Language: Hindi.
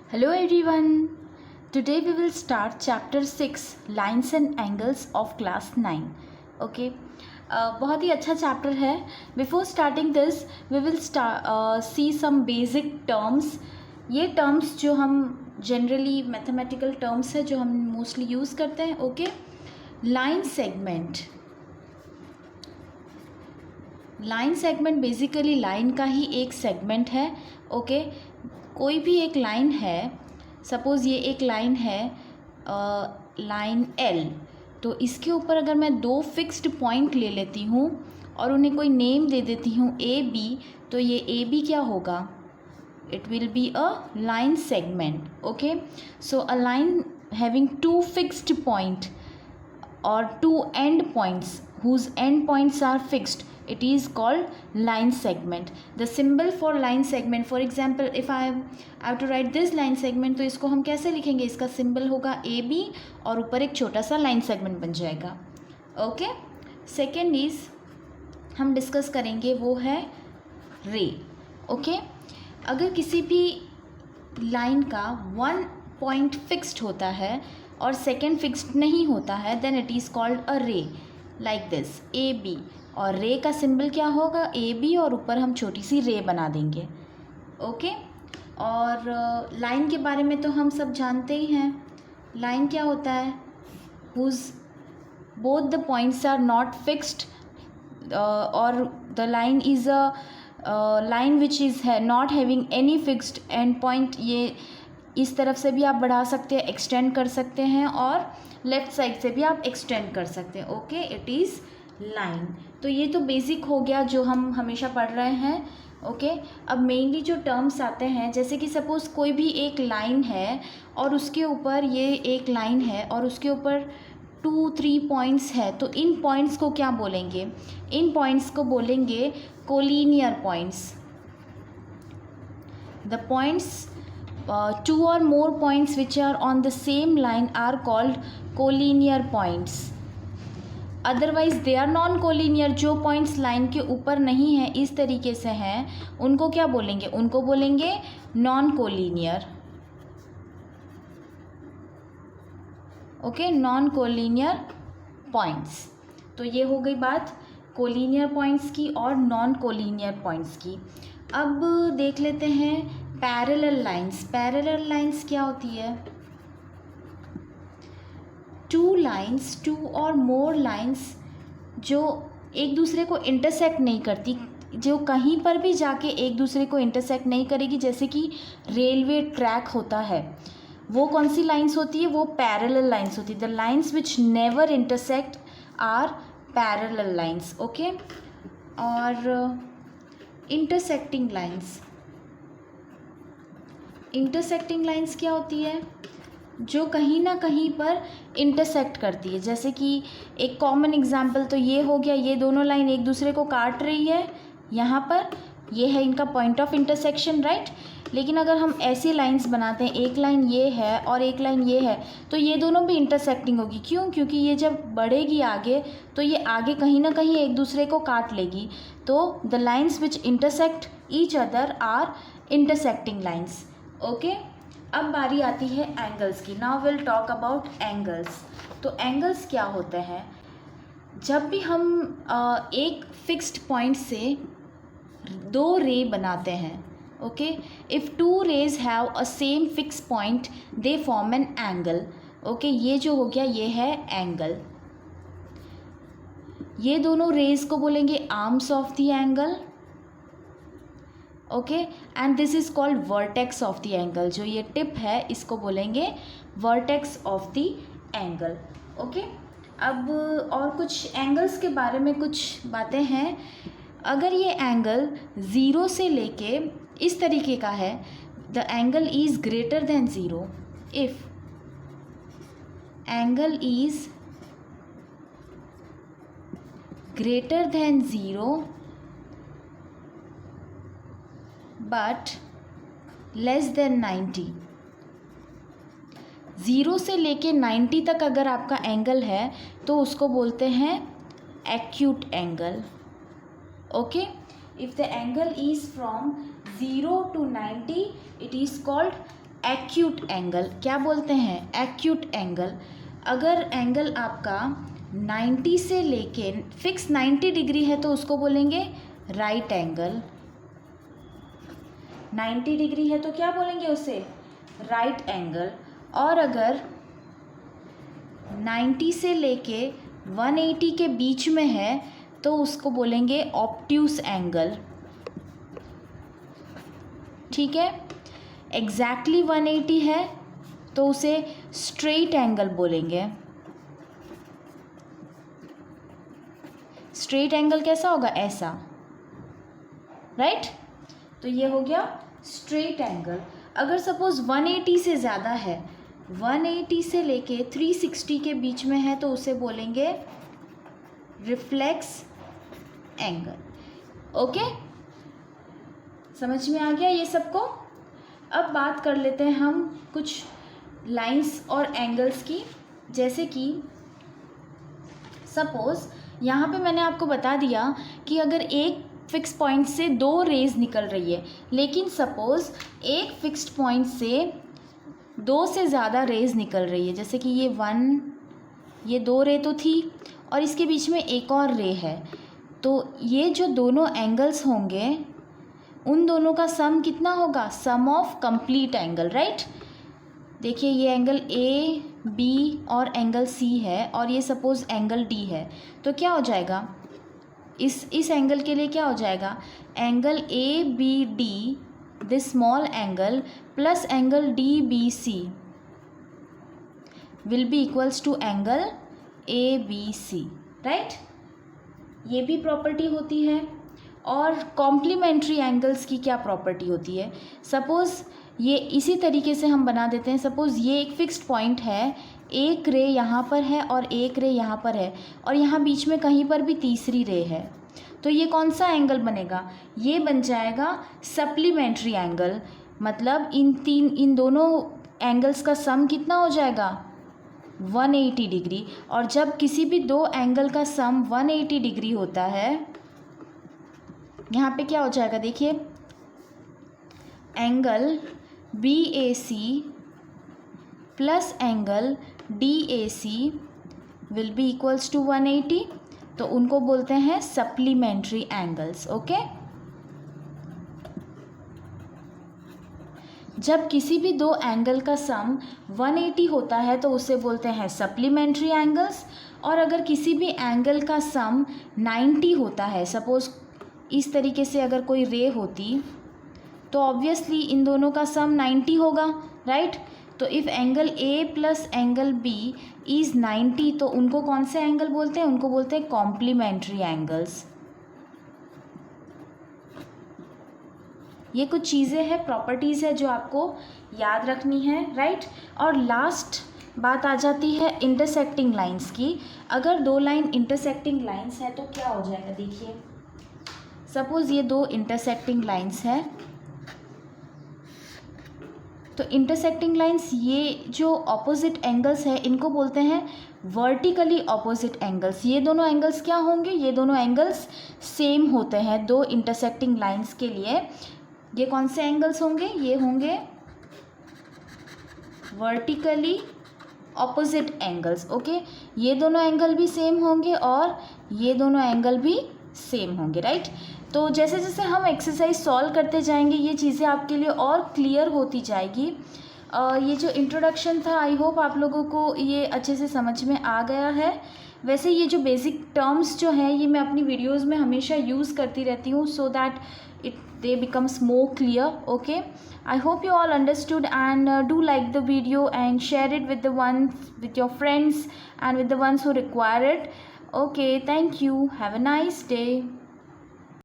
Hello everyone. Today we will start chapter 6 Lines and Angles of class 9. Okay. बहुत ही अच्छा चैप्टर है. Before starting this we will see some basic terms. ये terms जो हम generally mathematical terms है जो हम mostly use करते हैं. Okay. Line segment. Line segment basically line का ही एक सेगमेंट है. ओके कोई भी एक लाइन है, सपोज़ ये एक लाइन है लाइन एल, तो इसके ऊपर अगर मैं दो फिक्स्ड पॉइंट ले लेती हूँ और उन्हें कोई नेम दे देती हूँ ए बी, तो ये ए बी क्या होगा? It will be a line segment. Okay so a line having two fixed point or two end points whose end points are fixed, it is called line segment. The symbol for line segment, for example if I have to write this line segment, तो इसको हम कैसे लिखेंगे? इसका symbol होगा ए बी और ऊपर एक छोटा सा line segment बन जाएगा. ओके सेकेंड इज हम डिस्कस करेंगे वो है रे. ओके अगर किसी भी लाइन का वन पॉइंट फिक्स्ड होता है और सेकेंड फिक्स्ड नहीं होता है, then it is called a ray. Like this A B, और रे का सिंबल क्या होगा? ए बी और ऊपर हम छोटी सी रे बना देंगे. ओके और लाइन के बारे में तो हम सब जानते ही हैं. लाइन क्या होता है? Whose both the points are not fixed और the line is a line which is not having any fixed end point. ये इस तरफ से भी आप बढ़ा सकते हैं, एक्सटेंड कर सकते हैं, और लेफ़्ट साइड से भी आप एक्सटेंड कर सकते हैं. Okay it is line. तो ये तो बेसिक हो गया जो हम हमेशा पढ़ रहे हैं. ओके अब मेनली जो टर्म्स आते हैं, जैसे कि सपोज़ कोई भी एक लाइन है और उसके ऊपर ये एक लाइन है और उसके ऊपर 2-3 पॉइंट्स है, तो इन पॉइंट्स को क्या बोलेंगे? इन पॉइंट्स को बोलेंगे collinear points. The points two or more points which are on the same line are called collinear points. Otherwise they are non-collinear. जो points line के ऊपर नहीं है, इस तरीके से हैं, उनको क्या बोलेंगे? उनको बोलेंगे non-collinear. Okay non-collinear points. तो ये हो गई बात collinear points की और non-collinear points की. अब देख लेते हैं पैरेलल लाइंस. पैरेलल लाइंस क्या होती है? टू लाइंस, टू और मोर लाइंस जो एक दूसरे को इंटरसेक्ट नहीं करती, जो कहीं पर भी जाके एक दूसरे को इंटरसेक्ट नहीं करेगी, जैसे कि रेलवे ट्रैक होता है, वो कौन सी लाइंस होती है? वो पैरेलल लाइंस होती है. The lines which never intersect are parallel lines. Okay और इंटरसेक्टिंग लाइंस. इंटरसेक्टिंग लाइंस क्या होती है? जो कहीं ना कहीं पर इंटरसेक्ट करती है. जैसे कि एक कॉमन एग्जांपल तो ये हो गया, ये दोनों लाइन एक दूसरे को काट रही है, यहाँ पर ये है इनका पॉइंट ऑफ इंटरसेक्शन, राइट. लेकिन अगर हम ऐसी लाइंस बनाते हैं, एक लाइन ये है और एक लाइन ये है, तो ये दोनों भी इंटरसेक्टिंग होगी. क्यों? क्योंकि ये जब बढ़ेगी आगे तो ये आगे कहीं ना कहीं एक दूसरे को काट लेगी. तो the lines which intersect each other are intersecting lines. Okay अब बारी आती है एंगल्स की. Now will talk about angles. तो एंगल्स क्या होते हैं? जब भी हम एक फिक्स्ड पॉइंट से दो रे बनाते हैं, okay if two raise have a same fix point they form an angle. Okay ये जो हो गया ये है एंगल. ये दोनों रेज को बोलेंगे arms of the angle. Okay and this is called vertex of the angle. जो ये टिप है इसको बोलेंगे vertex of the angle. Okay अब और कुछ एंगल्स के बारे में कुछ बातें हैं. अगर ये एंगल ज़ीरो से लेके इस तरीके का है, the angle is greater than zero. If angle is greater than zero but less than 90. Zero से लेके 90 तक अगर आपका एंगल है तो उसको बोलते हैं acute angle. Okay if the angle is from 0 to 90 it is called acute angle, क्या बोलते हैं, एक्यूट एंगल। अगर एंगल आपका 90 से लेके फिक्स 90 डिग्री है तो उसको बोलेंगे राइट एंगल। 90 डिग्री है तो क्या बोलेंगे उसे, राइट एंगल। और अगर 90 से लेके 180 के बीच में है तो उसको बोलेंगे ऑब्ट्यूस एंगल। ठीक है, एग्जैक्टली 180 है तो उसे स्ट्रेट एंगल बोलेंगे। स्ट्रेट एंगल कैसा होगा, ऐसा, राइट। तो ये हो गया स्ट्रेट एंगल। अगर सपोज 180 से ज़्यादा है, 180 से लेके 360 के बीच में है तो उसे बोलेंगे रिफ्लेक्स एंगल। ओके, समझ में आ गया ये सबको। अब बात कर लेते हैं हम कुछ लाइंस और एंगल्स की। जैसे कि सपोज यहाँ पे मैंने आपको बता दिया कि अगर एक फिक्स पॉइंट से दो रेज निकल रही है, लेकिन सपोज एक फिक्स्ड पॉइंट से दो से ज़्यादा रेज निकल रही है, जैसे कि ये दो रे तो थी और इसके बीच में एक और रे है, तो ये जो दोनों एंगल्स होंगे उन दोनों का सम कितना होगा, सम ऑफ कंप्लीट एंगल, राइट। देखिए ये एंगल ए बी और एंगल सी है और ये सपोज एंगल डी है, तो क्या हो जाएगा, इस एंगल के लिए क्या हो जाएगा, angle A B D this small angle plus angle D B C will be equals to angle A B C, right. ये भी प्रॉपर्टी होती है। और कॉम्प्लीमेंट्री एंगल्स की क्या प्रॉपर्टी होती है, सपोज़ ये इसी तरीके से हम बना देते हैं। सपोज़ ये एक फिक्स्ड पॉइंट है, एक रे यहाँ पर है और एक रे यहाँ पर है और यहाँ बीच में कहीं पर भी तीसरी रे है, तो ये कौन सा एंगल बनेगा, ये बन जाएगा सप्लीमेंट्री एंगल। मतलब इन दोनों एंगल्स का सम कितना हो जाएगा, 180 डिग्री। और जब किसी भी दो एंगल का सम 180 डिग्री होता है, यहाँ पे क्या हो जाएगा, देखिए angle B A C plus angle D A C will be equals to 180, तो उनको बोलते हैं सप्लीमेंट्री एंगल्स। ओके, जब किसी भी दो एंगल का सम 180 होता है तो उसे बोलते हैं सप्लीमेंट्री एंगल्स। और अगर किसी भी एंगल का सम 90 होता है, सपोज इस तरीके से अगर कोई रे होती तो ऑब्वियसली इन दोनों का सम 90 होगा, राइट। तो if angle A plus angle B is 90, तो उनको कौन से एंगल बोलते हैं, उनको बोलते हैं कॉम्प्लीमेंट्री एंगल्स। ये कुछ चीज़ें हैं, प्रॉपर्टीज़ है जो आपको याद रखनी है, राइट। और लास्ट बात आ जाती है इंटरसेक्टिंग लाइंस की। अगर दो लाइन इंटरसेक्टिंग लाइंस है तो क्या हो जाएगा, देखिए सपोज़ ये दो इंटरसेक्टिंग लाइंस हैं, तो इंटरसेक्टिंग लाइंस ये जो ऑपोजिट एंगल्स है इनको बोलते हैं वर्टिकली ऑपोजिट एंगल्स। ये दोनों एंगल्स क्या होंगे, ये दोनों एंगल्स सेम होते हैं दो इंटरसेक्टिंग लाइंस के लिए। ये कौन से एंगल्स होंगे, ये होंगे वर्टिकली ऑपोजिट एंगल्स। ओके, ये दोनों एंगल भी सेम होंगे और ये दोनों एंगल भी सेम होंगे, राइट। तो जैसे जैसे हम एक्सरसाइज सॉल्व करते जाएंगे ये चीज़ें आपके लिए और क्लियर होती जाएगी। ये जो इंट्रोडक्शन था, आई होप आप लोगों को ये अच्छे से समझ में आ गया है। वैसे ये जो बेसिक टर्म्स जो हैं ये मैं अपनी वीडियोस में हमेशा यूज़ करती रहती हूँ, so that they becomes more clear. Okay, I hope you all understood and do like the video and share it with your friends and with the ones who require it. Okay, thank you, have a nice day.